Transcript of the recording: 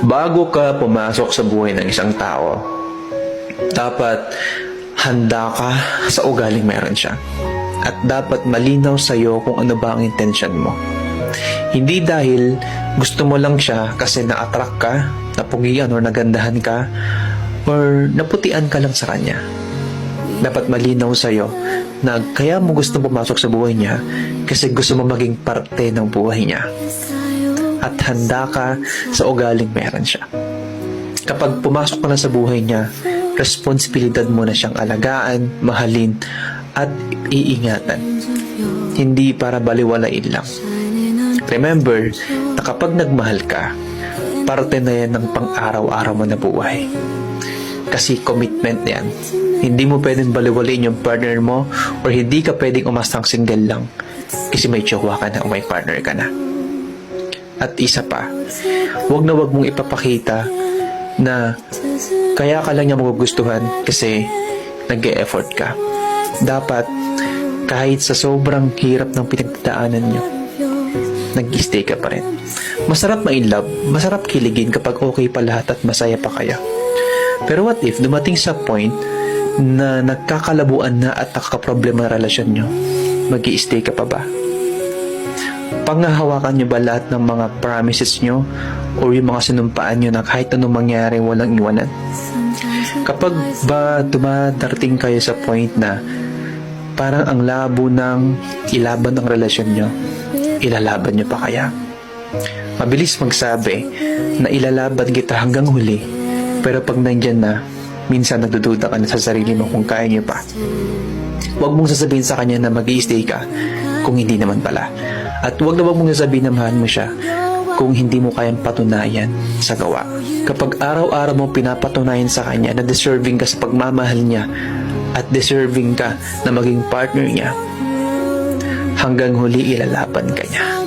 Bago ka pumasok sa buhay ng isang tao, dapat handa ka sa ugaling meron siya. At dapat malinaw sa'yo kung ano ba ang intention mo. Hindi dahil gusto mo lang siya kasi na-attract ka, napugian or nagandahan ka, or naputian ka lang sa kanya. Dapat malinaw sa'yo na kaya mo gusto pumasok sa buhay niya kasi gusto mo maging parte ng buhay niya. At handa ka sa ugaling meron siya. Kapag pumasok ka na sa buhay niya, responsibilidad mo na siyang alagaan, mahalin, at iingatan. Hindi para baliwalain lang. Remember na kapag nagmahal ka, parte na yan ng pang-araw-araw mo na buhay. Kasi commitment yan. Hindi mo pwedeng baliwalain yung partner mo or hindi ka pwedeng umastang single lang kasi may jowa ka na o may partner ka na. At isa pa, wag na wag mong ipapakita na kaya ka lang niya magugustuhan kasi nag-e-effort ka. Dapat, kahit sa sobrang hirap ng pinagdadaanan nyo, nag-stay ka pa rin. Masarap ma-inlove, masarap kiligin kapag okay pa lahat at masaya pa kayo. Pero what if dumating sa point na nagkakalabuan na at nakakaproblema ang relasyon nyo, mag-i-stay ka pa ba? Panghahawakan nyo ba lahat ng mga promises nyo o yung mga sinumpaan nyo na kahit anong mangyari walang iwanan? Kapag ba dumadating kayo sa point na parang ang labo ng ilaban ang relasyon nyo, ilalaban nyo pa kaya? Mabilis magsabi na ilalaban kita hanggang huli, pero pag nandyan na, minsan nagdududa ka na sa sarili mo kung kaya nyo pa. Huwag mong sasabihin sa kanya na mag-i-stay ka kung hindi naman pala. At huwag na huwag mong sasabihin na mahal mo siya kung hindi mo kayang patunayan sa gawa. Kapag araw-araw mo pinapatunayan sa kanya na deserving ka sa pagmamahal niya at deserving ka na maging partner niya, hanggang huli ilalaban ka niya.